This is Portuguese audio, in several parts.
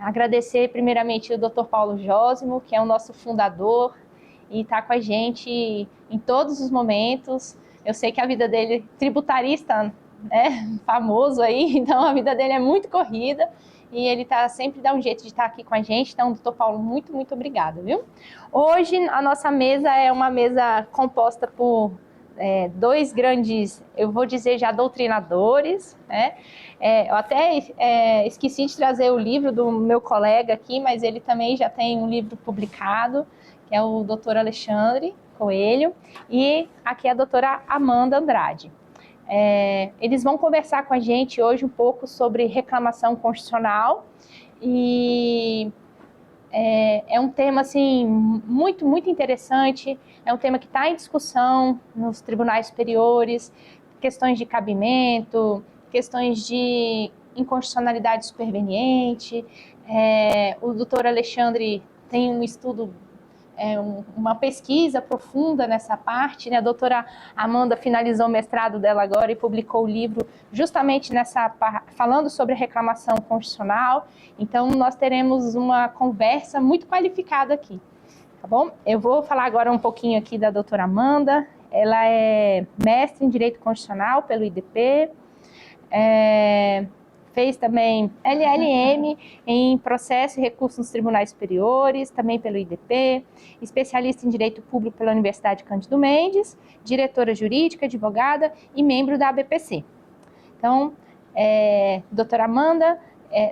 agradecer primeiramente o Dr. Paulo Jósimo, que é o nosso fundador e está com a gente em todos os momentos. Eu sei que a vida dele, tributarista, famoso aí, então a vida dele é muito corrida e ele sempre dá um jeito de estar aqui com a gente. Então, doutor Paulo, muito, muito obrigada, viu? Hoje a nossa mesa é uma mesa composta por dois grandes, eu vou dizer já doutrinadores, né? Eu até esqueci de trazer o livro do meu colega aqui, mas ele também já tem um livro publicado, que é o doutor Alexandre Coelho, e aqui é a doutora Amanda Andrade. Eles vão conversar com a gente hoje um pouco sobre reclamação constitucional e é um tema assim, muito, muito interessante, é um tema que está em discussão nos tribunais superiores, questões de cabimento, questões de inconstitucionalidade superveniente. O doutor Alexandre tem um estudo, uma pesquisa profunda nessa parte, né? A doutora Amanda finalizou o mestrado dela agora e publicou o livro justamente falando sobre a reclamação constitucional. Então, nós teremos uma conversa muito qualificada aqui, tá bom? Eu vou falar agora um pouquinho aqui da doutora Amanda. Ela é mestre em Direito Constitucional pelo IDP, fez também LLM em Processo e Recurso nos Tribunais Superiores, também pelo IDP, especialista em Direito Público pela Universidade Cândido Mendes, diretora jurídica, advogada e membro da ABPC. Então, doutora Amanda,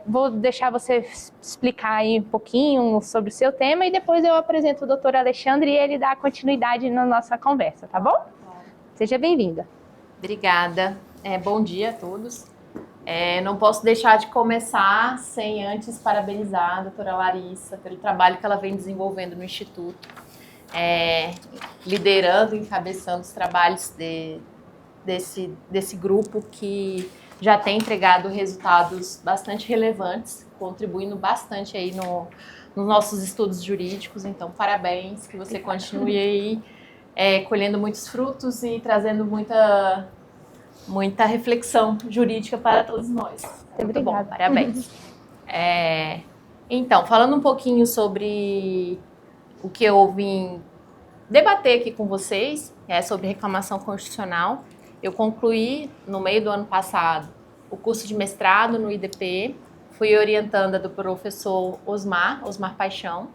vou deixar você explicar aí um pouquinho sobre o seu tema e depois eu apresento o doutor Alexandre e ele dá continuidade na nossa conversa, tá bom? Seja bem-vinda. Obrigada. Bom dia a todos. Não posso deixar de começar sem antes parabenizar a doutora Larissa pelo trabalho que ela vem desenvolvendo no Instituto, liderando e encabeçando os trabalhos desse grupo que já tem entregado resultados bastante relevantes, contribuindo bastante aí nos nossos estudos jurídicos. Então, parabéns, que você continue aí colhendo muitos frutos e trazendo muita reflexão jurídica para todos nós. Muito bom, parabéns. Então, falando um pouquinho sobre o que eu vim debater aqui com vocês, sobre reclamação constitucional. Eu concluí, no meio do ano passado, o curso de mestrado no IDP, fui orientanda do professor Osmar Paixão,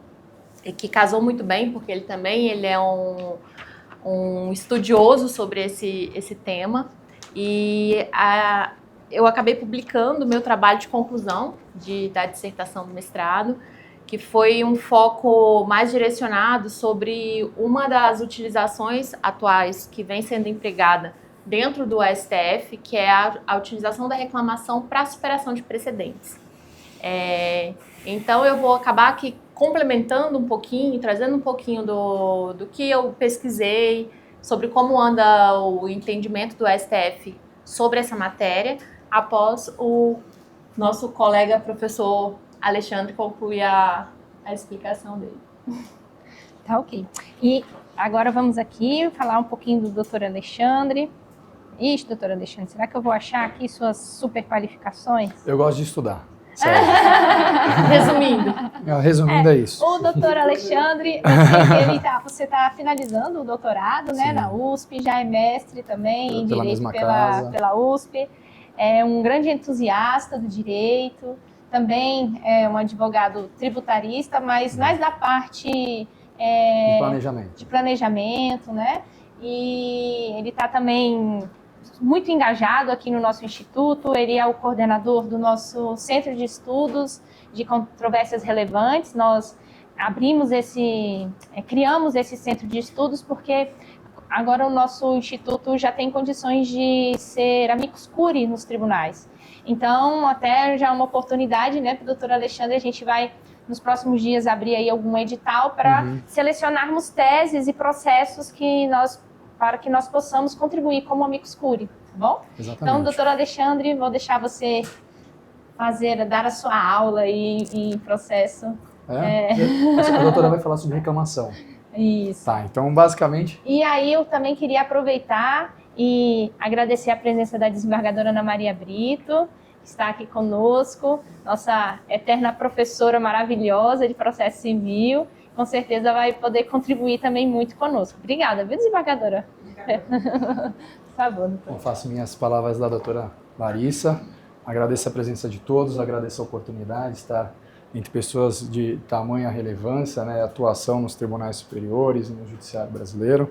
que casou muito bem, porque ele é um estudioso sobre esse tema. E eu acabei publicando o meu trabalho de conclusão da dissertação do mestrado, que foi um foco mais direcionado sobre uma das utilizações atuais que vem sendo empregada dentro do STF, que é a utilização da reclamação para superação de precedentes. Então eu vou acabar aqui complementando um pouquinho, trazendo um pouquinho do que eu pesquisei, sobre como anda o entendimento do STF sobre essa matéria, após o nosso colega professor Alexandre concluir a explicação dele. Tá ok. E agora vamos aqui falar um pouquinho do doutor Alexandre. Ixi, doutor Alexandre, será que eu vou achar aqui suas super qualificações? Eu gosto de estudar. Resumindo. É isso. O doutor Alexandre, você está finalizando o doutorado, né, na USP, já é mestre também em Direito pela USP, é um grande entusiasta do direito, também é um advogado tributarista, mas mais da parte de planejamento, né? E ele está também muito engajado aqui no nosso instituto. Ele é o coordenador do nosso Centro de Estudos de Controvérsias Relevantes. Nós criamos esse Centro de Estudos porque agora o nosso instituto já tem condições de ser amicus curiae nos tribunais. Então, até já é uma oportunidade, né, para o doutor Alexandre, a gente vai, nos próximos dias, abrir aí algum edital para selecionarmos teses e processos para que nós possamos contribuir como amicus curiae, tá bom? Exatamente. Então, doutor Alexandre, vou deixar você dar a sua aula em processo. A doutora vai falar sobre reclamação. Isso. Tá, então basicamente... E aí eu também queria aproveitar e agradecer a presença da desembargadora Ana Maria Brito, que que está aqui conosco, nossa eterna professora maravilhosa de processo civil, com certeza vai poder contribuir também muito conosco. Obrigada, viu, desembargadora? Por favor, doutor. Eu faço minhas palavras da doutora Larissa, agradeço a presença de todos, agradeço a oportunidade de estar entre pessoas de tamanha relevância, né, atuação nos tribunais superiores e no judiciário brasileiro,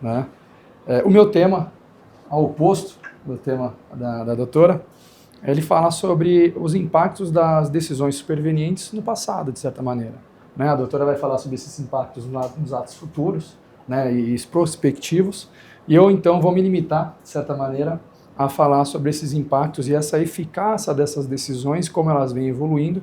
né. O meu tema, ao oposto do tema da doutora, ele fala sobre os impactos das decisões supervenientes no passado, de certa maneira, né. A doutora vai falar sobre esses impactos nos atos futuros, né, e prospectivos, e eu então vou me limitar, de certa maneira, a falar sobre esses impactos e essa eficácia dessas decisões, como elas vêm evoluindo,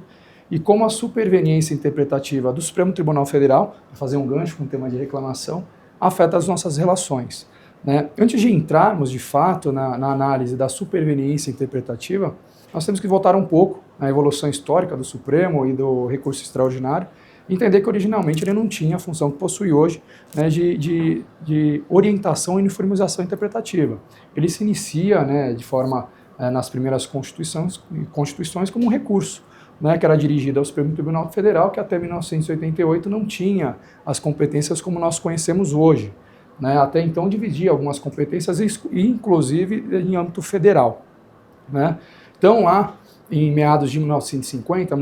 e como a superveniência interpretativa do Supremo Tribunal Federal, para fazer um gancho com o tema de reclamação, afeta as nossas relações, né? Antes de entrarmos, de fato, na análise da superveniência interpretativa, nós temos que voltar um pouco na evolução histórica do Supremo e do recurso extraordinário, e entender que originalmente ele não tinha a função que possui hoje, né, de orientação e uniformização interpretativa. Ele se inicia, né, de forma, nas primeiras constituições como um recurso, né, que era dirigido ao Supremo Tribunal Federal, que até 1988 não tinha as competências como nós conhecemos hoje, né, até então dividia algumas competências, inclusive em âmbito federal, né. Então, lá em meados de 1950,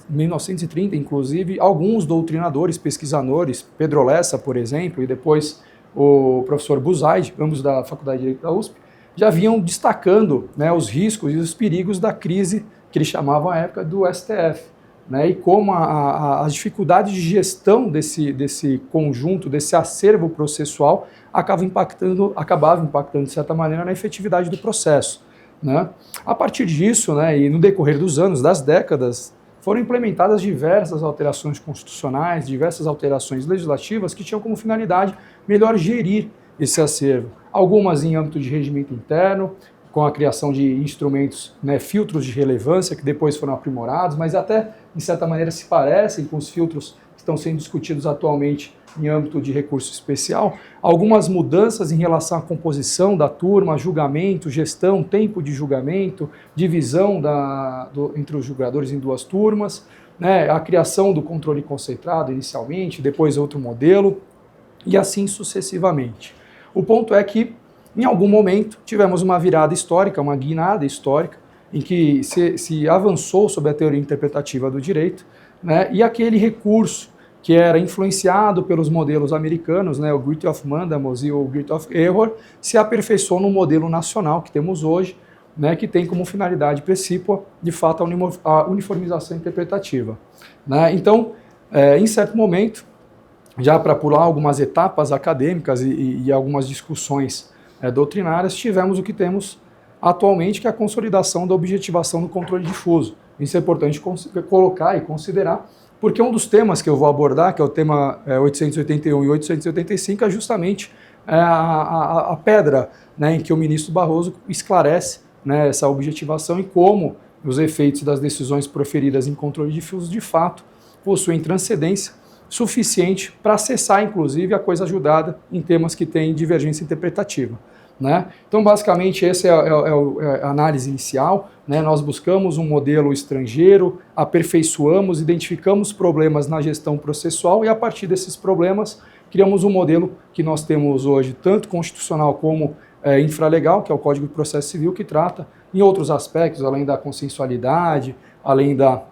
1930, inclusive, alguns doutrinadores, pesquisadores, Pedro Lessa, por exemplo, e depois o professor Buzaide, ambos da Faculdade de Direito da USP, já vinham destacando, né, os riscos e os perigos da crise que eles chamavam à época do STF, né, e como as dificuldades de gestão desse conjunto, desse acervo processual, acabava impactando, de certa maneira, na efetividade do processo, né. A partir disso, né, e no decorrer dos anos, das décadas, foram implementadas diversas alterações constitucionais, diversas alterações legislativas que tinham como finalidade melhor gerir esse acervo. Algumas em âmbito de regimento interno, com a criação de instrumentos, né, filtros de relevância, que depois foram aprimorados, mas até, de certa maneira, se parecem com os filtros que estão sendo discutidos atualmente em âmbito de recurso especial. Algumas mudanças em relação à composição da turma, julgamento, gestão, tempo de julgamento, divisão entre os julgadores em duas turmas, né, a criação do controle concentrado inicialmente, depois outro modelo, e assim sucessivamente. O ponto é que, em algum momento, tivemos uma virada histórica, uma guinada histórica, em que se avançou sobre a teoria interpretativa do direito, né, e aquele recurso que era influenciado pelos modelos americanos, né, o Grit of Mandamus e o Grit of Error, se aperfeiçoou no modelo nacional que temos hoje, né, que tem como finalidade precípua, de fato, a uniformização interpretativa, né. Então, em certo momento, já para pular algumas etapas acadêmicas e algumas discussões doutrinárias, tivemos o que temos atualmente, que é a consolidação da objetivação do controle difuso. Isso é importante colocar e considerar, porque um dos temas que eu vou abordar, que é o tema 881 e 885, é justamente a pedra, né, em que o ministro Barroso esclarece, né, essa objetivação e como os efeitos das decisões proferidas em controle difuso, de fato, possuem transcendência suficiente para acessar, inclusive, a coisa ajudada em temas que têm divergência interpretativa, né? Então, basicamente, essa é a análise inicial, né? Nós buscamos um modelo estrangeiro, aperfeiçoamos, identificamos problemas na gestão processual e, a partir desses problemas, criamos um modelo que nós temos hoje, tanto constitucional como infralegal, que é o Código de Processo Civil, que trata, em outros aspectos, além da consensualidade, além da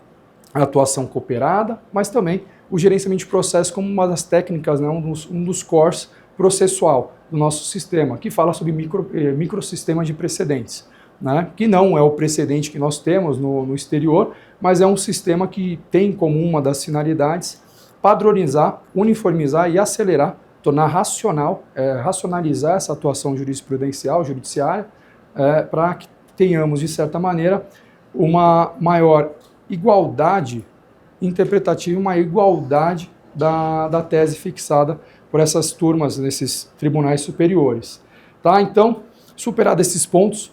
atuação cooperada, mas também o gerenciamento de processo como uma das técnicas, né, um dos cores processual do nosso sistema, que fala sobre microsistema de precedentes, né, que não é o precedente que nós temos no exterior, mas é um sistema que tem como uma das finalidades padronizar, uniformizar e acelerar, tornar racionalizar essa atuação jurisprudencial, judiciária, para que tenhamos, de certa maneira, uma maior igualdade interpretativa, uma igualdade da tese fixada por essas turmas nesses tribunais superiores. Tá? Então, superados esses pontos,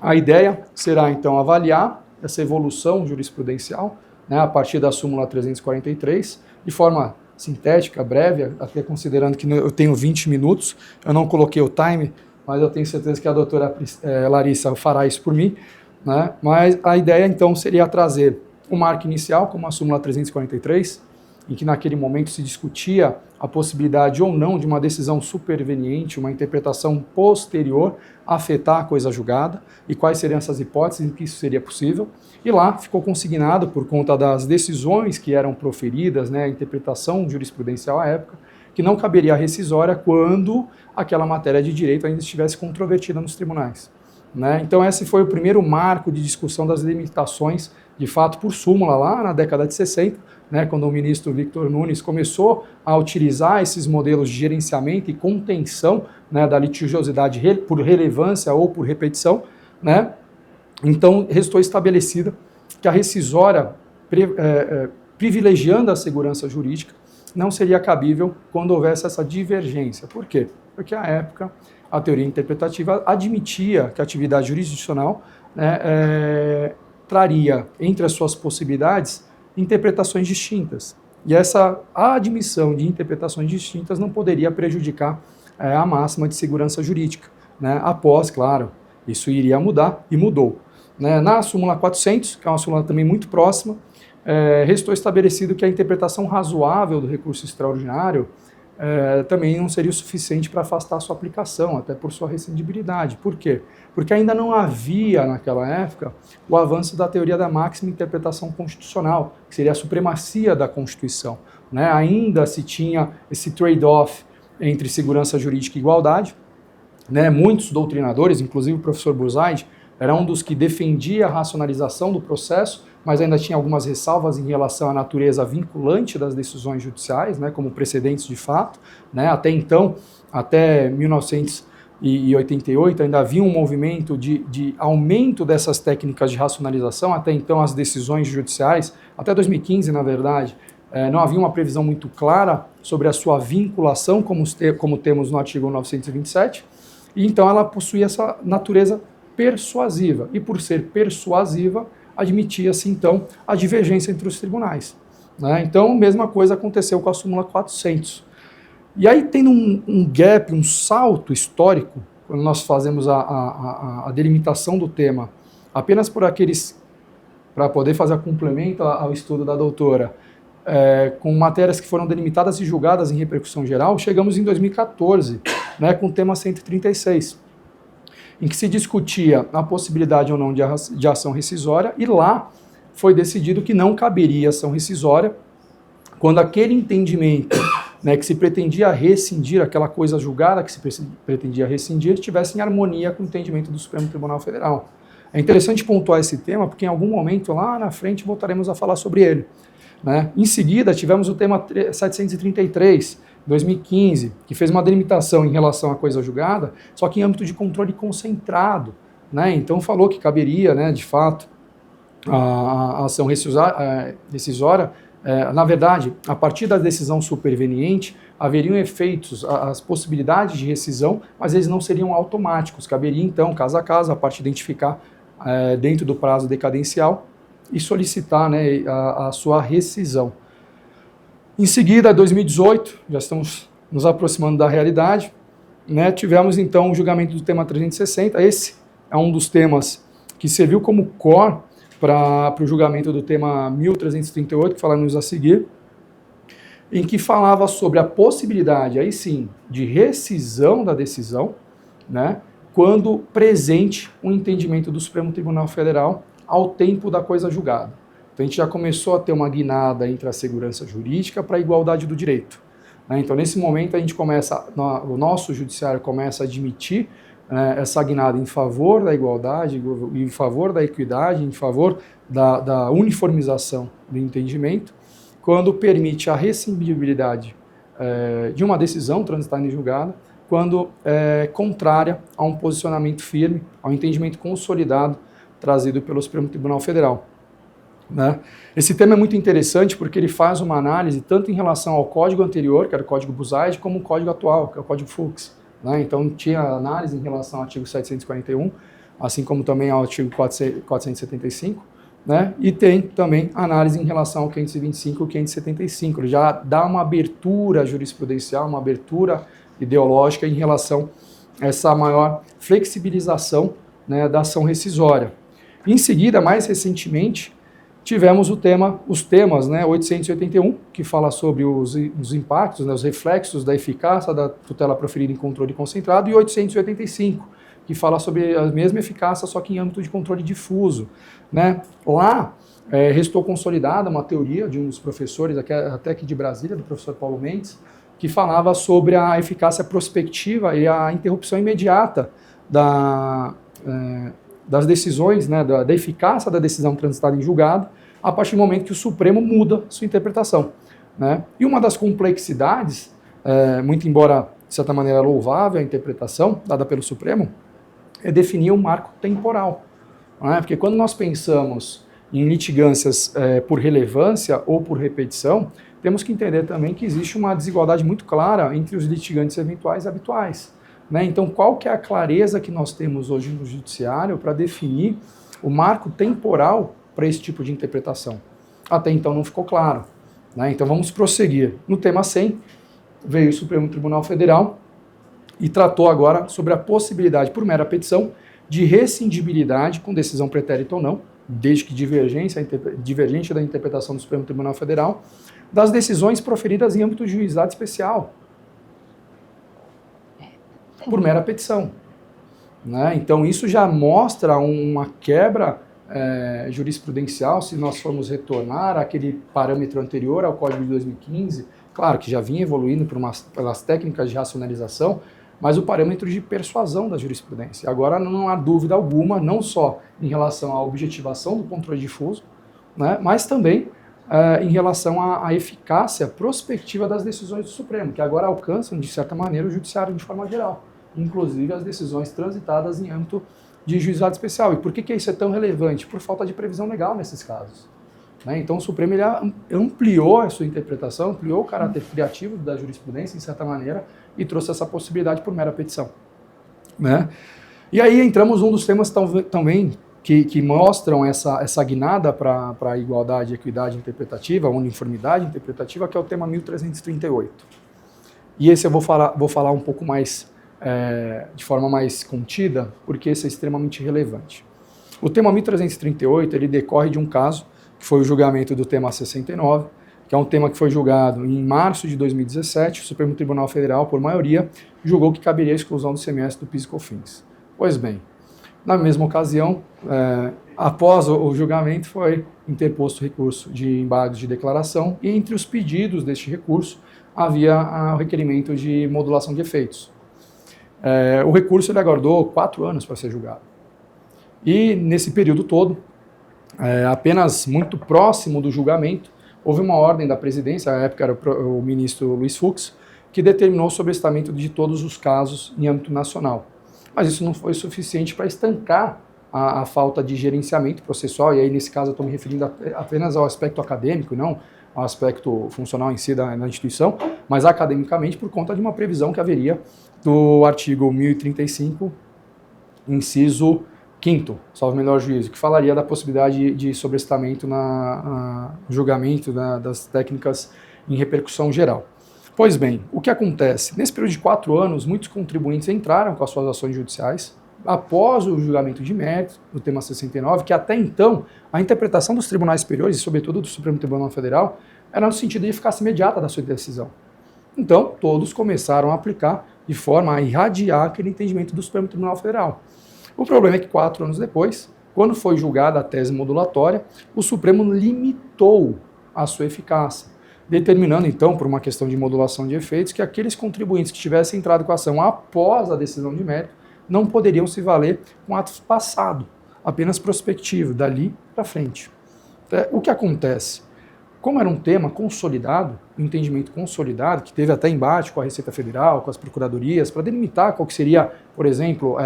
a ideia será, então, avaliar essa evolução jurisprudencial, né, a partir da súmula 343, de forma sintética, breve, até considerando que eu tenho 20 minutos, eu não coloquei o time, mas eu tenho certeza que a doutora Larissa fará isso por mim, né? Mas a ideia, então, seria trazer o marco inicial, como a súmula 343, em que naquele momento se discutia a possibilidade ou não de uma decisão superveniente, uma interpretação posterior, afetar a coisa julgada, e quais seriam essas hipóteses em que isso seria possível. E lá ficou consignado, por conta das decisões que eram proferidas, né, a interpretação jurisprudencial à época, que não caberia a rescisória quando aquela matéria de direito ainda estivesse controvertida nos tribunais, né? Então esse foi o primeiro marco de discussão das limitações, de fato, por súmula, lá na década de 60, né, quando o ministro Victor Nunes começou a utilizar esses modelos de gerenciamento e contenção, né, da litigiosidade por relevância ou por repetição, né? Então restou estabelecida que a rescisória, privilegiando a segurança jurídica, não seria cabível quando houvesse essa divergência. Por quê? Porque, à época, a teoria interpretativa admitia que a atividade jurisdicional, né, traria, entre as suas possibilidades, interpretações distintas. E essa admissão de interpretações distintas não poderia prejudicar a máxima de segurança jurídica, né? Após, claro, isso iria mudar, e mudou, né? Na súmula 400, que é uma súmula também muito próxima, restou estabelecido que a interpretação razoável do recurso extraordinário também não seria o suficiente para afastar a sua aplicação, até por sua rescindibilidade. Por quê? Porque ainda não havia, naquela época, o avanço da teoria da máxima interpretação constitucional, que seria a supremacia da Constituição, né? Ainda se tinha esse trade-off entre segurança jurídica e igualdade, né? Muitos doutrinadores, inclusive o professor Buzaid, era um dos que defendia a racionalização do processo, mas ainda tinha algumas ressalvas em relação à natureza vinculante das decisões judiciais, né, como precedentes de fato, né? Até então, até 1988, ainda havia um movimento de aumento dessas técnicas de racionalização. Até então, as decisões judiciais, até 2015, na verdade, não havia uma previsão muito clara sobre a sua vinculação, como temos no artigo 927, e então ela possuía essa natureza persuasiva, e por ser persuasiva, admitia-se então a divergência entre os tribunais, né? Então, mesma coisa aconteceu com a súmula 400. E aí, tendo um gap, um salto histórico, quando nós fazemos a delimitação do tema, apenas por aqueles, para poder fazer a complemento ao estudo da doutora, com matérias que foram delimitadas e julgadas em repercussão geral, chegamos em 2014, né, com o tema 136. Em que se discutia a possibilidade ou não de ação rescisória, e lá foi decidido que não caberia ação rescisória quando aquele entendimento, né, que se pretendia rescindir, aquela coisa julgada que se pretendia rescindir, estivesse em harmonia com o entendimento do Supremo Tribunal Federal. É interessante pontuar esse tema, porque em algum momento lá na frente voltaremos a falar sobre ele, né? Em seguida, tivemos o tema 733, 2015, que fez uma delimitação em relação à coisa julgada, só que em âmbito de controle concentrado, né? Então falou que caberia, né, de fato, a ação rescisória. Na verdade, a partir da decisão superveniente, haveriam efeitos, as possibilidades de rescisão, mas eles não seriam automáticos. Caberia, então, caso a caso, a parte identificar dentro do prazo decadencial e solicitar, né, a sua rescisão. Em seguida, 2018, já estamos nos aproximando da realidade, né, tivemos então o julgamento do tema 360. Esse é um dos temas que serviu como core para o julgamento do tema 1338, que falaremos a seguir, em que falava sobre a possibilidade, aí sim, de rescisão da decisão, né, quando presente um entendimento do Supremo Tribunal Federal ao tempo da coisa julgada. Então a gente já começou a ter uma guinada entre a segurança jurídica para a igualdade do direito, né? Então nesse momento a gente começa, o nosso judiciário começa a admitir essa guinada em favor da igualdade, em favor da equidade, em favor da uniformização do entendimento, quando permite a rescindibilidade de uma decisão transitada em julgada, quando é contrária a um posicionamento firme, ao entendimento consolidado trazido pelo Supremo Tribunal Federal, né? Esse tema é muito interessante porque ele faz uma análise tanto em relação ao código anterior, que era o Código Buzaid, como o código atual, que é o Código Fuchs, né? Então tinha análise em relação ao artigo 741, assim como também ao artigo 475, né? E tem também análise em relação ao 525 e 575. Ele já dá uma abertura jurisprudencial, uma abertura ideológica em relação a essa maior flexibilização, né, da ação rescisória. Em seguida, mais recentemente, tivemos os temas, né, 881, que fala sobre os impactos, né, os reflexos da eficácia da tutela proferida em controle concentrado, e 885, que fala sobre a mesma eficácia, só que em âmbito de controle difuso. Né? Lá, restou consolidada uma teoria de um dos professores, até aqui de Brasília, do professor Paulo Mendes, que falava sobre a eficácia prospectiva e a interrupção imediata das decisões, né, da eficácia da decisão transitada em julgado, a partir do momento que o Supremo muda sua interpretação. Né? E uma das complexidades, muito embora, de certa maneira, louvável a interpretação dada pelo Supremo, é definir um marco temporal. Né? Porque quando nós pensamos em litigâncias por relevância ou por repetição, temos que entender também que existe uma desigualdade muito clara entre os litigantes eventuais e habituais. Né? Então, qual que é a clareza que nós temos hoje no judiciário para definir o marco temporal para esse tipo de interpretação? Até então não ficou claro. Né? Então vamos prosseguir. No tema 100, veio o Supremo Tribunal Federal e tratou agora sobre a possibilidade, por mera petição, de rescindibilidade com decisão pretérita ou não, desde que divergente da interpretação do Supremo Tribunal Federal, das decisões proferidas em âmbito de juizado especial, por mera petição. Né? Então isso já mostra uma quebra jurisprudencial, se nós formos retornar àquele parâmetro anterior ao Código de 2015, claro que já vinha evoluindo pelas técnicas de racionalização, mas o parâmetro de persuasão da jurisprudência. Agora não há dúvida alguma, não só em relação à objetivação do controle difuso, né, mas também em relação à eficácia prospectiva das decisões do Supremo, que agora alcançam, de certa maneira, o judiciário de forma geral, inclusive as decisões transitadas em âmbito de juizado especial. E por que isso é tão relevante? Por falta de previsão legal nesses casos. Né? Então o Supremo ele ampliou a sua interpretação, ampliou o caráter criativo da jurisprudência, em certa maneira, e trouxe essa possibilidade por mera petição. Né? E aí entramos num dos temas também que mostram essa guinada para a igualdade e equidade interpretativa, a uniformidade interpretativa, que é o tema 1338. E esse eu vou falar um pouco mais de forma mais contida, porque esse é extremamente relevante. O tema 1338 ele decorre de um caso, que foi o julgamento do tema 69, que é um tema que foi julgado em março de 2017, o Supremo Tribunal Federal, por maioria, julgou que caberia a exclusão do ICMS do PIS e COFINS. Pois bem, na mesma ocasião, após o julgamento, foi interposto recurso de embargos de declaração, e entre os pedidos deste recurso havia o requerimento de modulação de efeitos. O recurso ele aguardou 4 anos para ser julgado. E nesse período todo, apenas muito próximo do julgamento, houve uma ordem da presidência, à época era o ministro Luiz Fux, que determinou o sobrestamento de todos os casos em âmbito nacional. Mas isso não foi suficiente para estancar a falta de gerenciamento processual, e aí nesse caso eu estou me referindo apenas ao aspecto acadêmico, não ao aspecto funcional em si da instituição, mas academicamente por conta de uma previsão que haveria do artigo 1035, inciso 5º, salvo melhor juízo, que falaria da possibilidade de sobrestamento no julgamento das técnicas em repercussão geral. Pois bem, o que acontece? Nesse período de 4 anos, muitos contribuintes entraram com as suas ações judiciais, após o julgamento de mérito do tema 69, que até então a interpretação dos tribunais superiores, e sobretudo do Supremo Tribunal Federal, era no sentido de eficácia imediata da sua decisão. Então, todos começaram a aplicar de forma a irradiar aquele entendimento do Supremo Tribunal Federal. O problema é que 4 anos depois, quando foi julgada a tese modulatória, o Supremo limitou a sua eficácia, determinando então, por uma questão de modulação de efeitos, que aqueles contribuintes que tivessem entrado com a ação após a decisão de mérito não poderiam se valer com atos passados, apenas prospectivo, dali para frente. O que acontece? Como era um tema consolidado, um entendimento consolidado, que teve até embate com a Receita Federal, com as procuradorias, para delimitar qual que seria, por exemplo,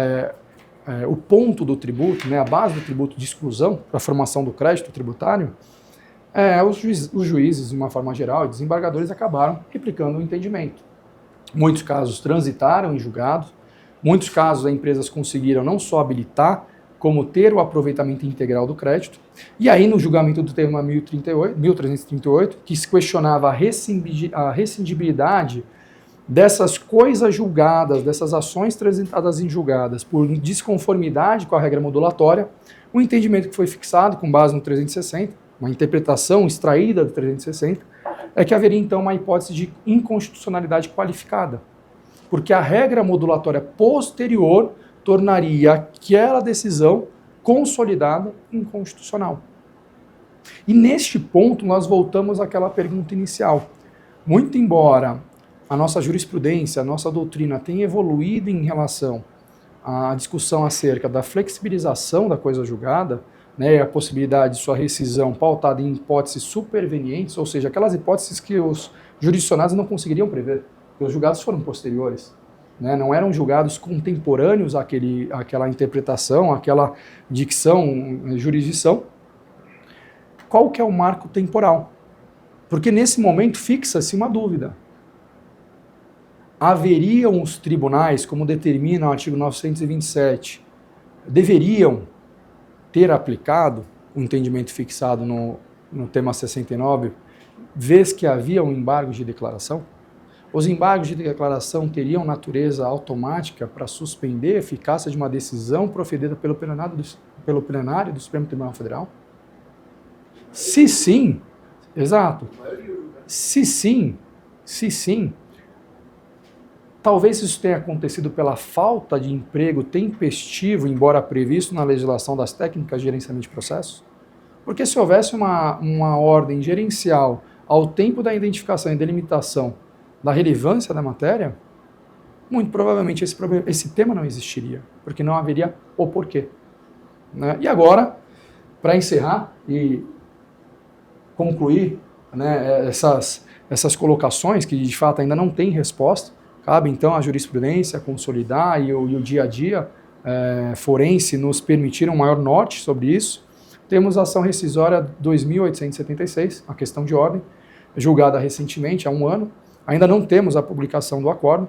o ponto do tributo, né, a base do tributo de exclusão para a formação do crédito tributário, os juízes, de uma forma geral, e desembargadores acabaram replicando o entendimento. Muitos casos transitaram em julgado, muitos casos as empresas conseguiram não só habilitar, como ter o aproveitamento integral do crédito. E aí, no julgamento do tema 1338, que se questionava a rescindibilidade dessas coisas julgadas, dessas ações transitadas em julgadas por desconformidade com a regra modulatória, o entendimento que foi fixado com base no 360, uma interpretação extraída do 360, é que haveria então uma hipótese de inconstitucionalidade qualificada, porque a regra modulatória posterior tornaria aquela decisão consolidada inconstitucional. E neste ponto nós voltamos àquela pergunta inicial. Muito embora a nossa jurisprudência, a nossa doutrina tenha evoluído em relação à discussão acerca da flexibilização da coisa julgada, né, a possibilidade de sua rescisão pautada em hipóteses supervenientes, ou seja, aquelas hipóteses que os jurisdicionados não conseguiriam prever, porque os julgados foram posteriores, né, não eram julgados contemporâneos àquela interpretação, àquela dicção, jurisdição. Qual que é o marco temporal? Porque nesse momento fixa-se uma dúvida. Haveriam os tribunais, como determina o artigo 927, deveriam ter aplicado o entendimento fixado no tema 69, vez que havia um embargo de declaração? Os embargos de declaração teriam natureza automática para suspender a eficácia de uma decisão proferida pelo plenário do Supremo Tribunal Federal? Se sim, exato. Se sim, talvez isso tenha acontecido pela falta de emprego tempestivo, embora previsto na legislação das técnicas de gerenciamento de processos. Porque se houvesse uma ordem gerencial ao tempo da identificação e delimitação da relevância da matéria, muito provavelmente esse tema não existiria, porque não haveria o porquê. Né? E agora, para encerrar e concluir, né, essas colocações que de fato ainda não têm resposta, cabe então a jurisprudência consolidar e o dia a dia forense nos permitir um maior norte sobre isso. Temos a ação rescisória 2876, a questão de ordem, julgada recentemente, há um ano. Ainda não temos a publicação do acordo.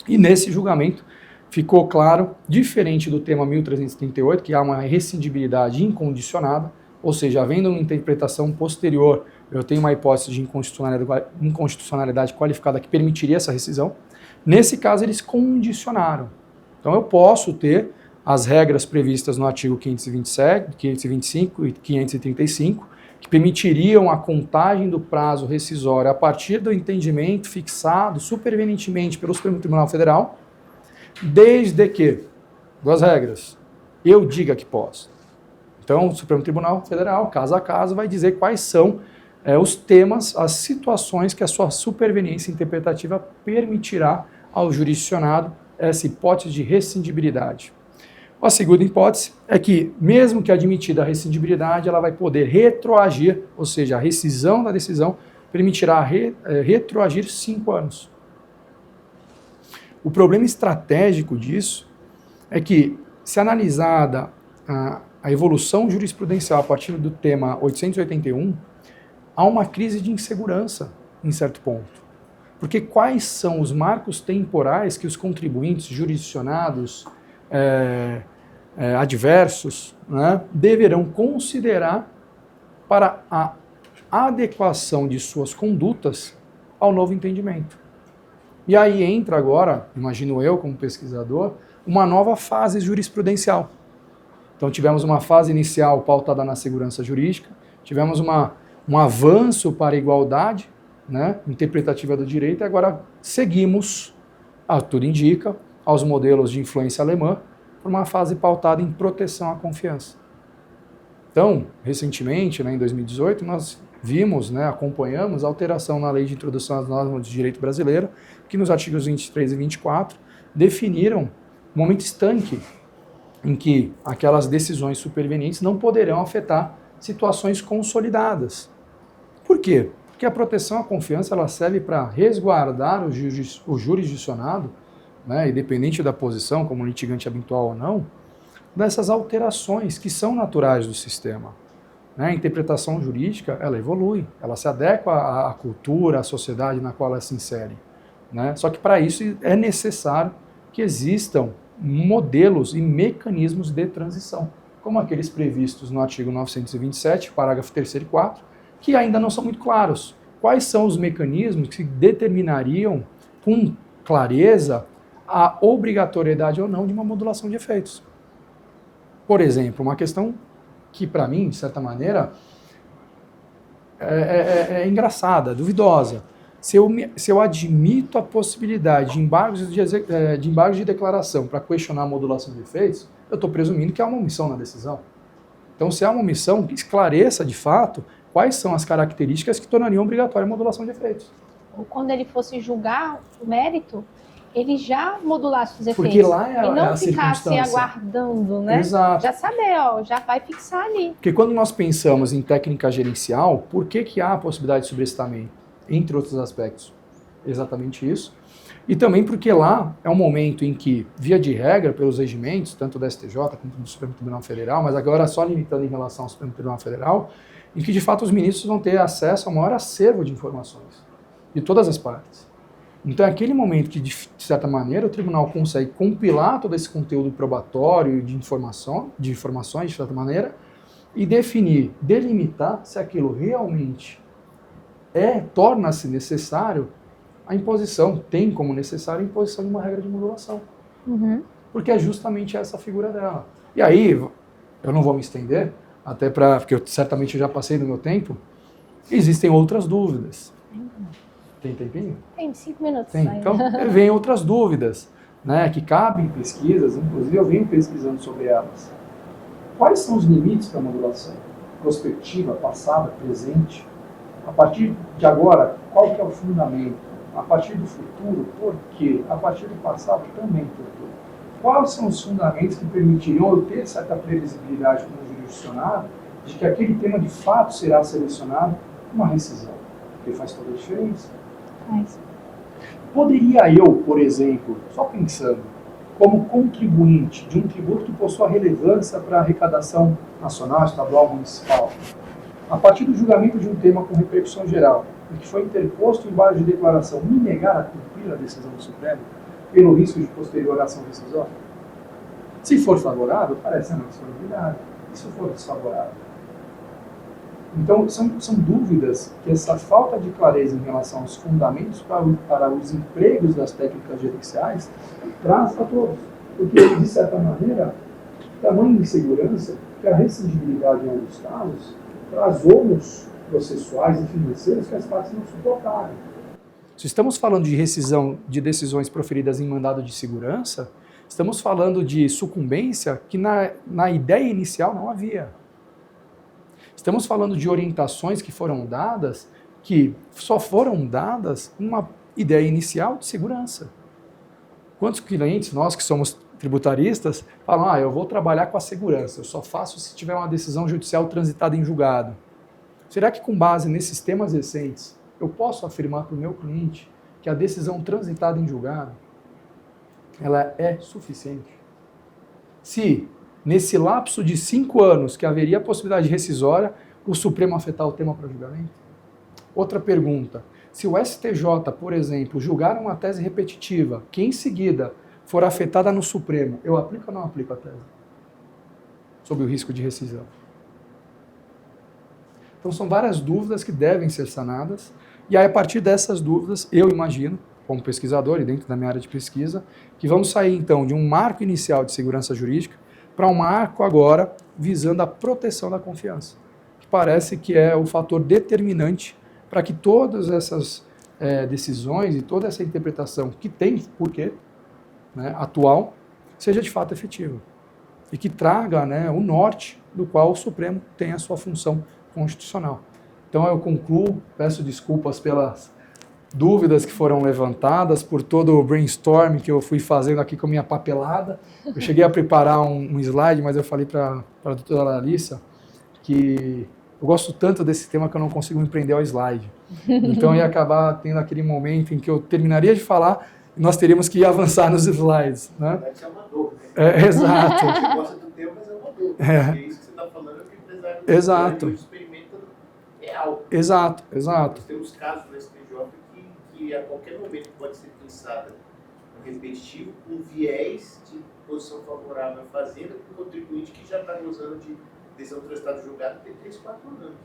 E nesse julgamento ficou claro, diferente do tema 1338, que há uma rescindibilidade incondicionada, ou seja, havendo uma interpretação posterior, eu tenho uma hipótese de inconstitucionalidade qualificada que permitiria essa rescisão. Nesse caso, eles condicionaram. Então, eu posso ter as regras previstas no artigo 527, 525 e 535, que permitiriam a contagem do prazo rescisório a partir do entendimento fixado supervenientemente pelo Supremo Tribunal Federal, desde que, duas regras, eu diga que posso. Então, o Supremo Tribunal Federal, caso a caso, vai dizer quais são os temas, as situações que a sua superveniência interpretativa permitirá ao jurisdicionado essa hipótese de rescindibilidade. A segunda hipótese é que, mesmo que admitida a rescindibilidade, ela vai poder retroagir, ou seja, a rescisão da decisão permitirá retroagir 5 anos. O problema estratégico disso é que, se analisada a evolução jurisprudencial a partir do tema 881, há uma crise de insegurança em certo ponto. Porque quais são os marcos temporais que os contribuintes jurisdicionados adversos, né, deverão considerar para a adequação de suas condutas ao novo entendimento? E aí entra agora, imagino eu como pesquisador, uma nova fase jurisprudencial. Então tivemos uma fase inicial pautada na segurança jurídica, tivemos um avanço para a igualdade, né, interpretativa do direito, e agora seguimos, tudo indica, aos modelos de influência alemã, por uma fase pautada em proteção à confiança. Então, recentemente, em 2018, nós vimos, acompanhamos a alteração na Lei de Introdução às Normas de Direito Brasileiro, que nos artigos 23 e 24 definiram um momento estanque em que aquelas decisões supervenientes não poderão afetar situações consolidadas. Por quê? Porque a proteção à confiança ela serve para resguardar o jurisdicionado, independente da posição, como litigante habitual ou não, dessas alterações que são naturais do sistema. A interpretação jurídica, ela evolui, ela se adequa à cultura, à sociedade na qual ela se insere. Só que para isso é necessário que existam modelos e mecanismos de transição, como aqueles previstos no artigo 927, parágrafo 3º e 4º, que ainda não são muito claros. Quais são os mecanismos que determinariam com clareza a obrigatoriedade ou não de uma modulação de efeitos. Por exemplo, uma questão que, para mim, de certa maneira, é engraçada, duvidosa. Se eu admito a possibilidade de embargos de declaração para questionar a modulação de efeitos, eu estou presumindo que há uma omissão na decisão. Então, se há uma omissão, esclareça de fato quais são as características que tornariam obrigatória a modulação de efeitos. Ou quando ele fosse julgar o mérito, ele já modulasse os efeitos. Porque lá é e não a ficasse circunstância. aguardando, né? Exato. Já saber, ó, já vai fixar ali. Porque quando nós pensamos em técnica gerencial, por que há a possibilidade de sobrecitamento? Entre outros aspectos. Exatamente isso. E também porque lá é um momento em que, via de regra, pelos regimentos, tanto da STJ quanto do Supremo Tribunal Federal, mas agora só limitando em relação ao Supremo Tribunal Federal, em que de fato os ministros vão ter acesso ao maior acervo de informações, de todas as partes. Então é aquele momento que, de certa maneira, o tribunal consegue compilar todo esse conteúdo probatório de informações, de certa maneira, e definir, delimitar se aquilo realmente torna-se necessário a imposição, tem como necessário a imposição de uma regra de modulação. Uhum. Porque é justamente essa figura dela. E aí, eu não vou me estender, até porque eu certamente já passei do meu tempo, existem outras dúvidas. Tem tempinho? Tem 5 minutos. Tem. Então, vem outras dúvidas, né, que cabem pesquisas, inclusive eu venho pesquisando sobre elas. Quais são os limites para a modulação? Prospectiva, passada, presente? A partir de agora, qual que é o fundamento? A partir do futuro, por quê? A partir do passado, também por quê? Quais são os fundamentos que permitiriam eu ter certa previsibilidade como jurisdicionado de que aquele tema de fato será selecionado uma rescisão? Porque faz toda a diferença. Mas... Poderia eu, por exemplo, só pensando, como contribuinte de um tributo que possua relevância para a arrecadação nacional, estadual, municipal, a partir do julgamento de um tema com repercussão geral, e que foi interposto em base de declaração, me negar a cumprir a decisão do Supremo pelo risco de posterior ação rescisória? Se for favorável, parece uma disponibilidade. E se for desfavorável? Então, são dúvidas que essa falta de clareza em relação aos fundamentos para os empregos das técnicas gerenciais traz a todos. Porque, de certa maneira, tamanha insegurança que a rescindibilidade em alguns casos traz ônus processuais e financeiros que as partes não suportaram. Se estamos falando de rescisão de decisões proferidas em mandado de segurança, estamos falando de sucumbência que na ideia inicial não havia. Estamos falando de orientações que foram dadas, que só foram dadas uma ideia inicial de segurança. Quantos clientes, nós que somos tributaristas, falam, eu vou trabalhar com a segurança, eu só faço se tiver uma decisão judicial transitada em julgado. Será que com base nesses temas recentes, eu posso afirmar para o meu cliente que a decisão transitada em julgado, ela é suficiente? Se, nesse lapso de 5 anos que haveria a possibilidade rescisória, o Supremo afetar o tema para julgamento? Outra pergunta, se o STJ, por exemplo, julgar uma tese repetitiva, que em seguida for afetada no Supremo, eu aplico ou não aplico a tese? Sob o risco de rescisão. Então são várias dúvidas que devem ser sanadas, e aí a partir dessas dúvidas, eu imagino, como pesquisador e dentro da minha área de pesquisa, que vamos sair então de um marco inicial de segurança jurídica para um marco agora visando a proteção da confiança, que parece que é o fator determinante para que todas essas decisões e toda essa interpretação que tem porquê, né, atual, seja de fato efetiva e que traga, né, o norte do qual o Supremo tem a sua função constitucional. Então eu concluo, peço desculpas pelas dúvidas que foram levantadas, por todo o brainstorm que eu fui fazendo aqui com a minha papelada. Eu cheguei a preparar um slide, mas eu falei para a doutora Larissa que eu gosto tanto desse tema que eu não consigo me prender ao slide. Então ia acabar tendo aquele momento em que eu terminaria de falar e nós teríamos que avançar nos slides. Né? Vai ser uma dúvida. Exato. Você gosta do tema, mas é uma dúvida. Porque isso que você está falando é o que o empresário Exato. experimenta real. Exato, exato. Nós temos casos no STJ que a qualquer momento pode ser pensada no repetitivo, com viés de posição favorável à fazenda, com o contribuinte que já está gozando de decisão do Estado julgado tem 3, 4 anos.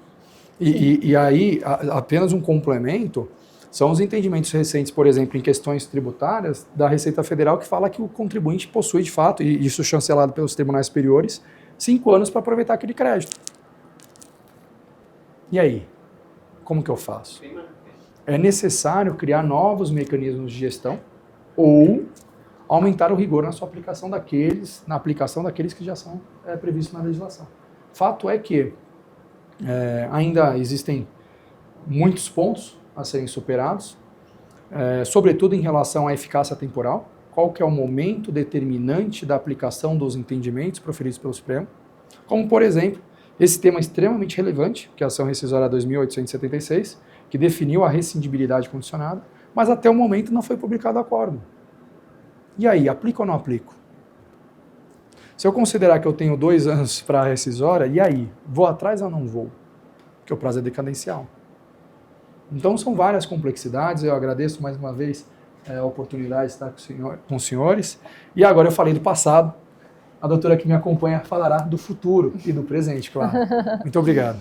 E aí, apenas um complemento, São os entendimentos recentes, por exemplo, em questões tributárias da Receita Federal, que fala que o contribuinte possui, de fato, e isso chancelado pelos tribunais superiores, 5 anos para aproveitar aquele crédito. E aí? Como que eu faço? É necessário criar novos mecanismos de gestão ou aumentar o rigor na aplicação daqueles que já são previstos na legislação. Fato é que ainda existem muitos pontos a serem superados, sobretudo em relação à eficácia temporal, qual que é o momento determinante da aplicação dos entendimentos proferidos pelo Supremo, como, por exemplo, esse tema extremamente relevante, que é a ação rescisória 2876, que definiu a rescindibilidade condicionada, mas até o momento não foi publicado o acórdão. E aí, aplico ou não aplico? Se eu considerar que eu tenho 2 anos para a rescisória, e aí? Vou atrás ou não vou? Porque o prazo é decadencial. Então, são várias complexidades. Eu agradeço mais uma vez a oportunidade de estar com os senhores. E agora eu falei do passado. A doutora que me acompanha falará do futuro e do presente, claro. Muito obrigado.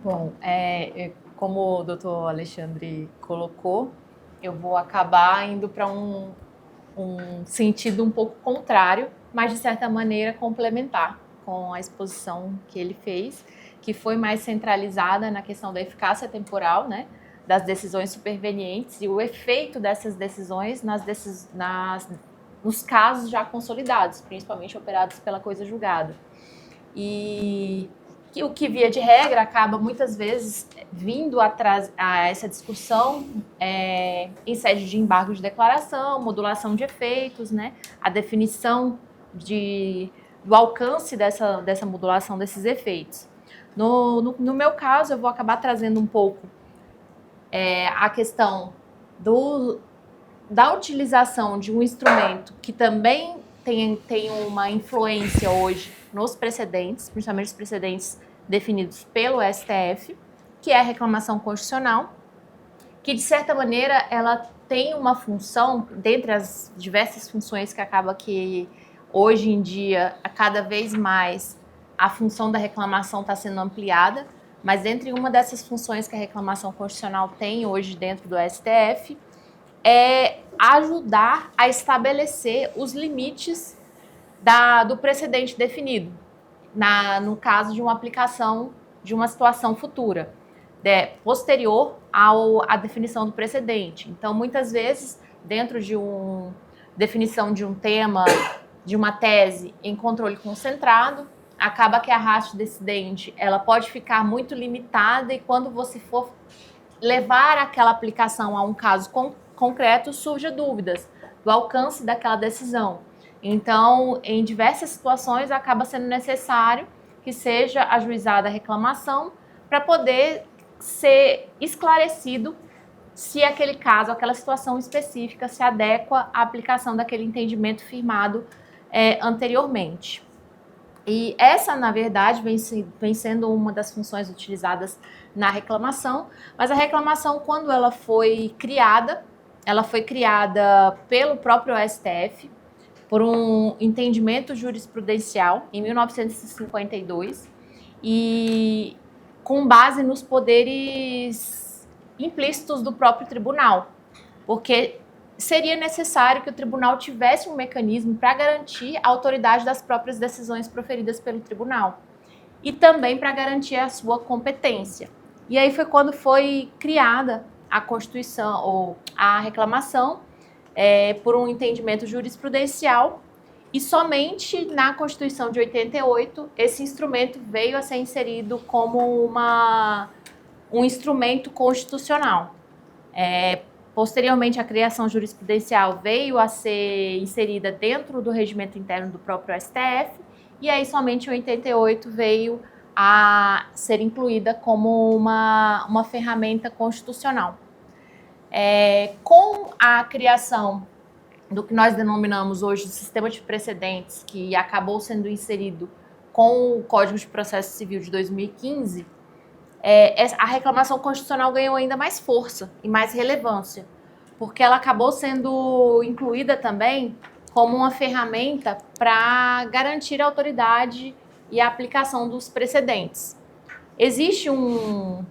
Bom, como o doutor Alexandre colocou, eu vou acabar indo para um sentido um pouco contrário, mas de certa maneira complementar com a exposição que ele fez, que foi mais centralizada na questão da eficácia temporal, né, das decisões supervenientes e o efeito dessas decisões nos casos já consolidados, principalmente operados pela coisa julgada. E o que, via de regra, acaba muitas vezes vindo atrás a essa discussão em sede de embargo de declaração, modulação de efeitos, né, a definição do alcance dessa modulação desses efeitos. No meu caso, eu vou acabar trazendo um pouco a questão da utilização de um instrumento que também tem uma influência hoje nos precedentes, principalmente os precedentes definidos pelo STF, que é a reclamação constitucional, que de certa maneira ela tem uma função, dentre as diversas funções que acaba que hoje em dia, cada vez mais, a função da reclamação está sendo ampliada, mas entre uma dessas funções que a reclamação constitucional tem hoje dentro do STF é ajudar a estabelecer os limites do precedente definido, no caso de uma aplicação de uma situação futura, posterior à definição do precedente. Então, muitas vezes, dentro de definição de um tema, de uma tese em controle concentrado, acaba que a ratio decidente ela pode ficar muito limitada e quando você for levar aquela aplicação a um caso concreto, surgem dúvidas do alcance daquela decisão. Então, em diversas situações, acaba sendo necessário que seja ajuizada a reclamação para poder ser esclarecido se aquele caso, aquela situação específica se adequa à aplicação daquele entendimento firmado anteriormente. E essa, na verdade, vem sendo uma das funções utilizadas na reclamação, mas a reclamação, quando ela foi criada pelo próprio STF, por um entendimento jurisprudencial, em 1952, e com base nos poderes implícitos do próprio tribunal, porque seria necessário que o tribunal tivesse um mecanismo para garantir a autoridade das próprias decisões proferidas pelo tribunal e também para garantir a sua competência. E aí foi quando foi criada a Constituição, ou a reclamação, por um entendimento jurisprudencial, e somente na Constituição de 88 esse instrumento veio a ser inserido como um instrumento constitucional. Posteriormente, a criação jurisprudencial veio a ser inserida dentro do regimento interno do próprio STF, e aí somente em 88 veio a ser incluída como uma ferramenta constitucional. Com a criação do que nós denominamos hoje de sistema de precedentes, que acabou sendo inserido com o Código de Processo Civil de 2015, a reclamação constitucional ganhou ainda mais força e mais relevância, porque ela acabou sendo incluída também como uma ferramenta para garantir a autoridade e a aplicação dos precedentes. existe um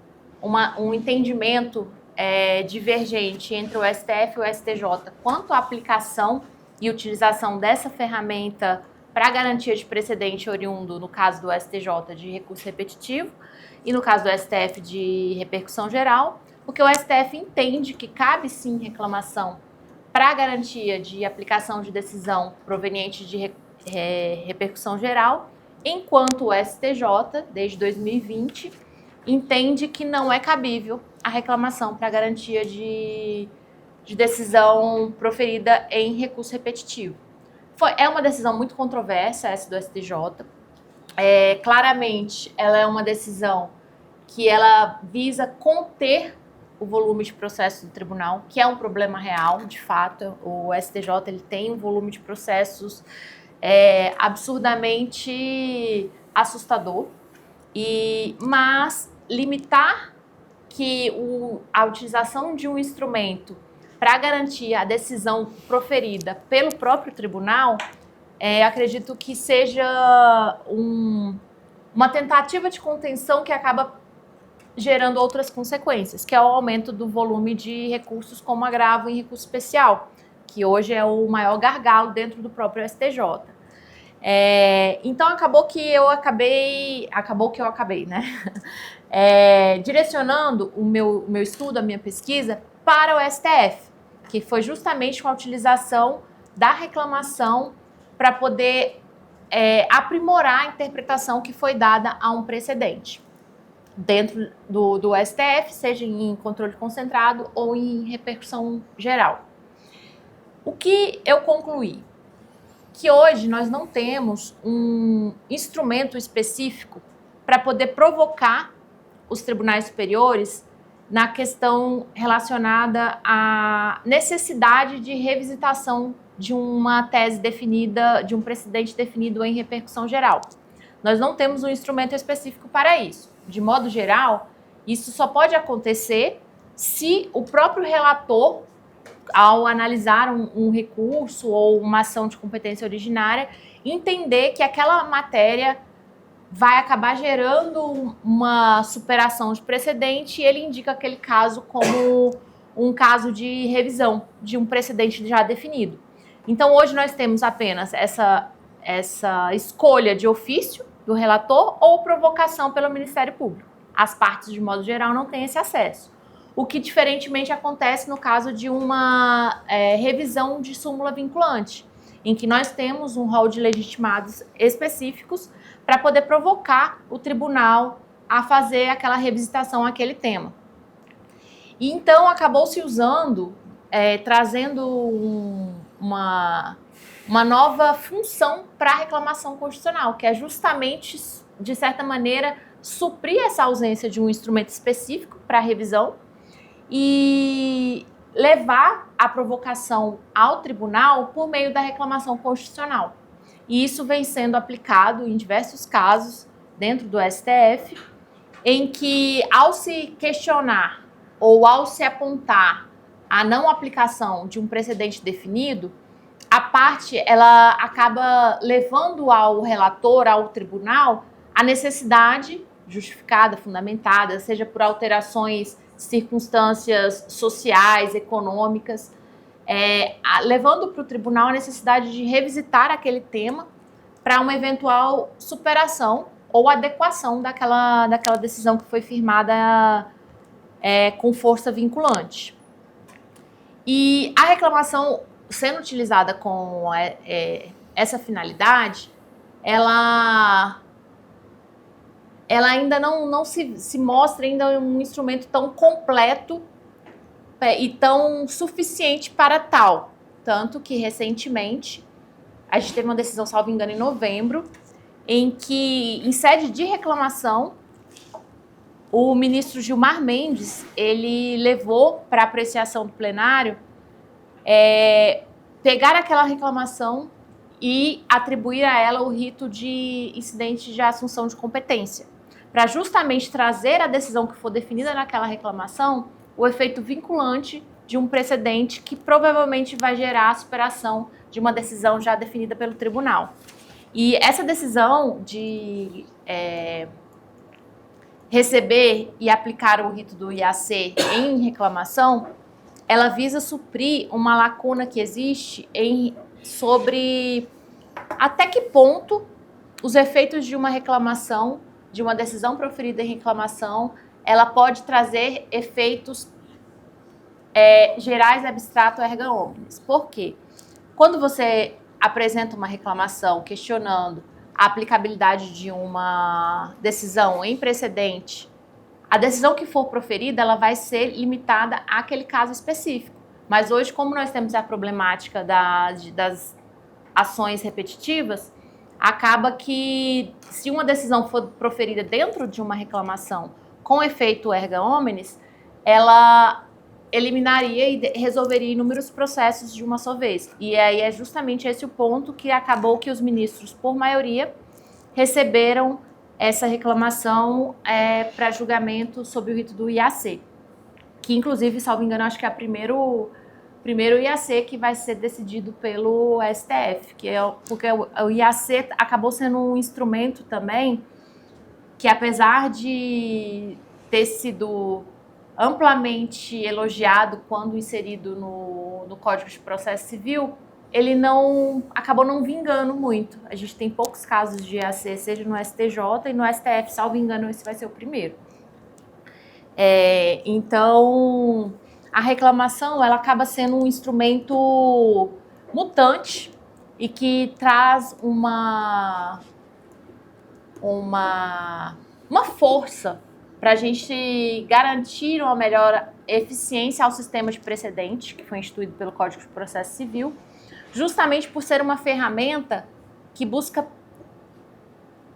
entendimento divergente entre o STF e o STJ quanto à aplicação e utilização dessa ferramenta para garantia de precedente oriundo, no caso do STJ, de recurso repetitivo, e no caso do STF, de repercussão geral, porque o STF entende que cabe sim reclamação para garantia de aplicação de decisão proveniente de repercussão geral, enquanto o STJ, desde 2020, entende que não é cabível a reclamação para garantia de decisão proferida em recurso repetitivo. É uma decisão muito controversa, essa do STJ. Claramente, ela é uma decisão que ela visa conter o volume de processo do tribunal, que é um problema real, de fato. O STJ ele tem um volume de processos absurdamente assustador, mas limitar que a utilização de um instrumento para garantir a decisão proferida pelo próprio tribunal, acredito que seja uma tentativa de contenção que acaba gerando outras consequências, que é o aumento do volume de recursos como agravo em recurso especial, que hoje é o maior gargalo dentro do próprio STJ. Então acabou que eu acabei, né? Direcionando o meu estudo, a minha pesquisa para o STF, que foi justamente com a utilização da reclamação para poder aprimorar a interpretação que foi dada a um precedente dentro do STF, seja em controle concentrado ou em repercussão geral. O que eu concluí? Que hoje nós não temos um instrumento específico para poder provocar os tribunais superiores na questão relacionada à necessidade de revisitação de uma tese definida, de um precedente definido em repercussão geral. Nós não temos um instrumento específico para isso. De modo geral, isso só pode acontecer se o próprio relator, ao analisar um recurso ou uma ação de competência originária, entender que aquela matéria vai acabar gerando uma superação de precedente e ele indica aquele caso como um caso de revisão de um precedente já definido. Então, hoje nós temos apenas essa escolha de ofício do relator ou provocação pelo Ministério Público. As partes, de modo geral, não têm esse acesso. O que, diferentemente, acontece no caso de uma revisão de súmula vinculante, em que nós temos um rol de legitimados específicos para poder provocar o tribunal a fazer aquela revisitação àquele tema. E então acabou se usando, trazendo uma nova função para a reclamação constitucional, que é justamente, de certa maneira, suprir essa ausência de um instrumento específico para a revisão e levar a provocação ao tribunal por meio da reclamação constitucional. E isso vem sendo aplicado em diversos casos dentro do STF, em que, ao se questionar ou ao se apontar a não aplicação de um precedente definido, a parte ela acaba levando ao relator, ao tribunal, a necessidade justificada, fundamentada, seja por alterações, circunstâncias sociais, econômicas, levando para o tribunal a necessidade de revisitar aquele tema para uma eventual superação ou adequação daquela decisão que foi firmada com força vinculante. E a reclamação sendo utilizada com essa finalidade, ela ainda não se mostra ainda um instrumento tão completo e tão suficiente para tal. Tanto que, recentemente, a gente teve uma decisão, salvo engano, em novembro, em que, em sede de reclamação, o ministro Gilmar Mendes, ele levou para apreciação do plenário pegar aquela reclamação e atribuir a ela o rito de incidente de assunção de competência, para justamente trazer a decisão que for definida naquela reclamação o efeito vinculante de um precedente que provavelmente vai gerar a superação de uma decisão já definida pelo tribunal. E essa decisão de receber e aplicar o rito do IAC em reclamação, ela visa suprir uma lacuna que existe sobre até que ponto os efeitos de uma reclamação, de uma decisão proferida em reclamação, ela pode trazer efeitos gerais, abstrato, erga omnes. Por quê? Quando você apresenta uma reclamação questionando a aplicabilidade de uma decisão em precedente, a decisão que for proferida, ela vai ser limitada àquele caso específico. Mas hoje, como nós temos a problemática das ações repetitivas, acaba que se uma decisão for proferida dentro de uma reclamação com efeito erga omnes, ela eliminaria e resolveria inúmeros processos de uma só vez. E aí é justamente esse o ponto que acabou que os ministros, por maioria, receberam essa reclamação para julgamento sob o rito do IAC, que inclusive, salvo engano, acho que é o primeiro IAC que vai ser decidido pelo STF, porque o IAC acabou sendo um instrumento também que, apesar de ter sido amplamente elogiado quando inserido no Código de Processo Civil, ele acabou não vingando muito. A gente tem poucos casos de IAC, seja no STJ e no STF, salvo engano, esse vai ser o primeiro. Então, a reclamação ela acaba sendo um instrumento mutante e que traz uma força para a gente garantir uma melhor eficiência ao sistema de precedente, que foi instituído pelo Código de Processo Civil, justamente por ser uma ferramenta que busca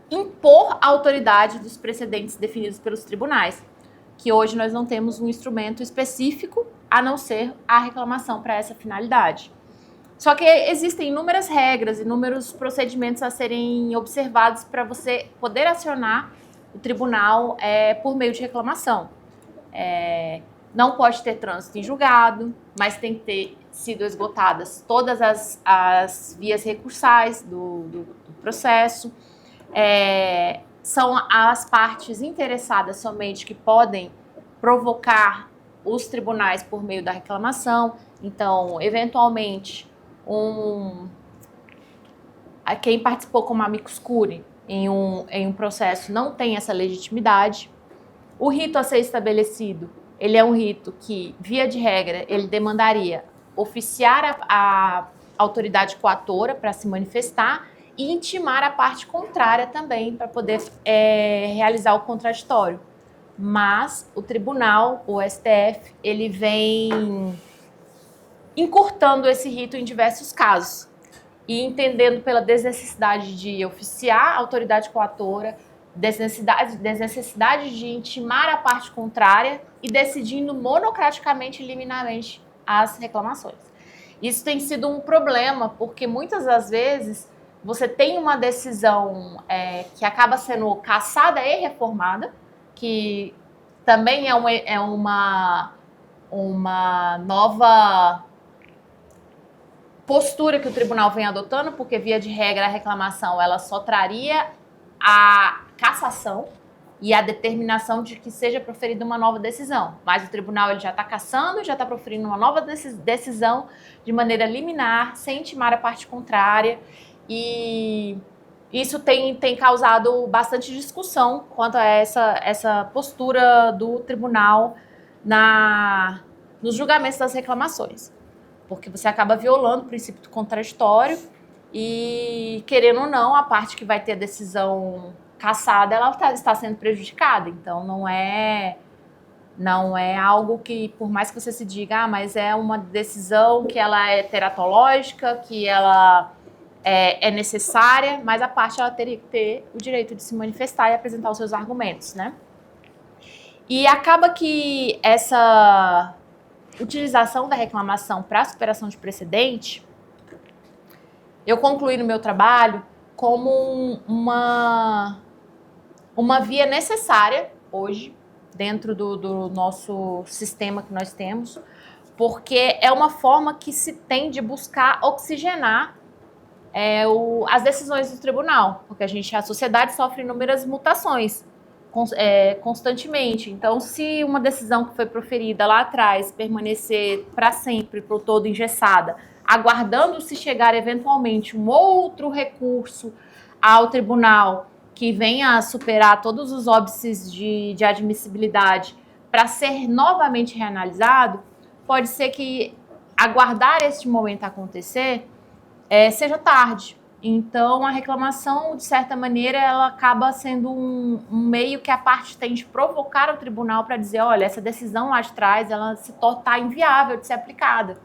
impor a autoridade dos precedentes definidos pelos tribunais, que hoje nós não temos um instrumento específico a não ser a reclamação para essa finalidade. Só que existem inúmeras regras, inúmeros procedimentos a serem observados para você poder acionar o tribunal por meio de reclamação. Não pode ter trânsito em julgado, mas tem que ter sido esgotadas todas as vias recursais do processo. São as partes interessadas somente que podem provocar os tribunais por meio da reclamação. Então, eventualmente, quem participou como amicus curiae em um processo não tem essa legitimidade. O rito a ser estabelecido, ele é um rito que, via de regra, ele demandaria oficiar a autoridade coatora para se manifestar e intimar a parte contrária também para poder realizar o contraditório. Mas o tribunal, o STF, ele vem encurtando esse rito em diversos casos e entendendo pela desnecessidade de oficiar a autoridade coatora, desnecessidade de intimar a parte contrária e decidindo monocraticamente e liminarmente as reclamações. Isso tem sido um problema, porque muitas das vezes você tem uma decisão que acaba sendo cassada e reformada, que também é uma nova postura que o tribunal vem adotando, porque, via de regra, a reclamação ela só traria a cassação e a determinação de que seja proferida uma nova decisão. Mas o tribunal ele já está cassando, já está proferindo uma nova decisão de maneira liminar, sem intimar a parte contrária. E isso tem causado bastante discussão quanto a essa postura do tribunal nos julgamentos das reclamações. Porque você acaba violando o princípio do contraditório e, querendo ou não, a parte que vai ter a decisão cassada, ela está sendo prejudicada. Então, não é algo que, por mais que você se diga, mas é uma decisão que ela é teratológica, que ela é necessária, mas a parte ela teria que ter o direito de se manifestar e apresentar os seus argumentos, né? E acaba que essa utilização da reclamação para a superação de precedente, eu concluí no meu trabalho como uma via necessária hoje, dentro do nosso sistema que nós temos, porque é uma forma que se tem de buscar oxigenar as decisões do tribunal, porque a sociedade sofre inúmeras mutações. constantemente. Então, se uma decisão que foi proferida lá atrás permanecer para sempre, para o todo engessada, aguardando se chegar eventualmente um outro recurso ao tribunal que venha a superar todos os óbices de admissibilidade para ser novamente reanalisado, pode ser que aguardar este momento acontecer seja tarde. Então, a reclamação, de certa maneira, ela acaba sendo um meio que a parte tem de provocar o tribunal para dizer, olha, essa decisão lá de trás, ela se torna inviável de ser aplicada.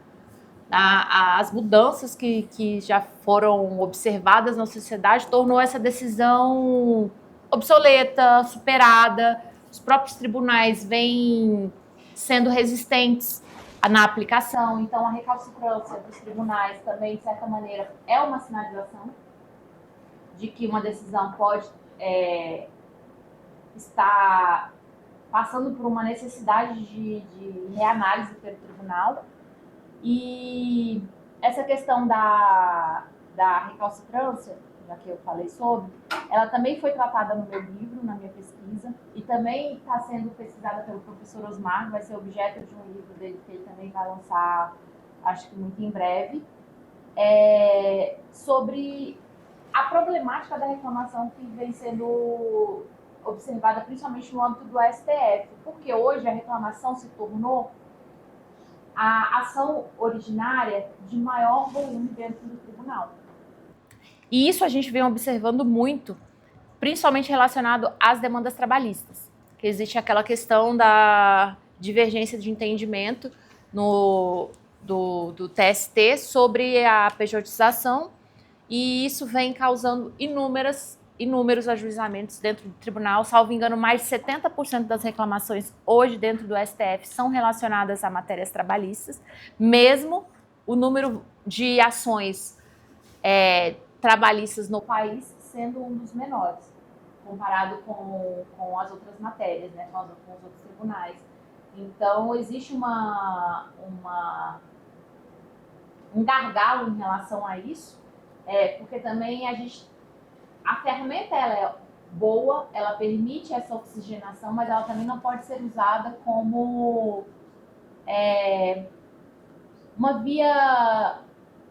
As mudanças que já foram observadas na sociedade tornou essa decisão obsoleta, superada. Os próprios tribunais vêm sendo resistentes na aplicação. Então, a recalcitrância dos tribunais também, de certa maneira, é uma sinalização de que uma decisão pode estar passando por uma necessidade de reanálise pelo tribunal. E essa questão da recalcitrância, já que eu falei sobre, ela também foi tratada no meu livro, na minha pesquisa, e também está sendo pesquisada pelo professor Osmar, vai ser objeto de um livro dele que ele também vai lançar, acho que muito em breve, sobre a problemática da reclamação que vem sendo observada principalmente no âmbito do STF, porque hoje a reclamação se tornou a ação originária de maior volume dentro do tribunal. E isso a gente vem observando muito, principalmente relacionado às demandas trabalhistas, que existe aquela questão da divergência de entendimento do TST sobre a pejotização, e isso vem causando inúmeros ajuizamentos dentro do tribunal. Salvo engano, mais de 70% das reclamações hoje dentro do STF são relacionadas a matérias trabalhistas, mesmo o número de ações trabalhistas no país sendo um dos menores, comparado com as outras matérias, né, com os outros tribunais. Então, existe um gargalo em relação a isso, porque também a ferramenta ela é boa, ela permite essa oxigenação, mas ela também não pode ser usada como uma via,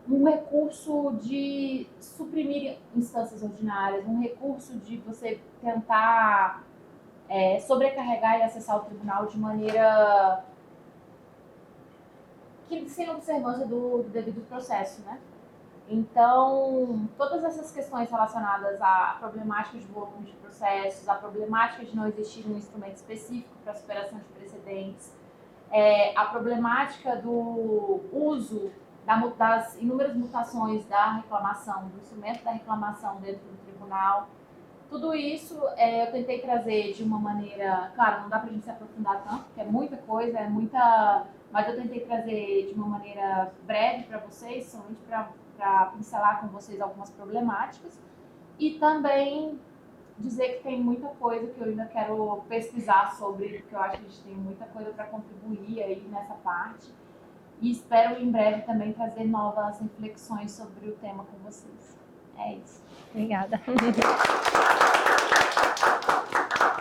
um recurso de suprimir instâncias ordinárias, um recurso de você tentar sobrecarregar e acessar o tribunal de maneira que sem observância do devido processo, né? Então, todas essas questões relacionadas à problemática de volume de processos, à problemática de não existir um instrumento específico para a superação de precedentes, a problemática do uso das inúmeras mutações da reclamação, do instrumento da reclamação dentro do tribunal, tudo isso eu tentei trazer de uma maneira, claro, não dá para a gente se aprofundar tanto, porque é muita coisa, mas eu tentei trazer de uma maneira breve para vocês, somente para pincelar com vocês algumas problemáticas, e também dizer que tem muita coisa que eu ainda quero pesquisar sobre, porque eu acho que a gente tem muita coisa para contribuir aí nessa parte, e espero em breve também trazer novas reflexões sobre o tema com vocês. É isso. Obrigada.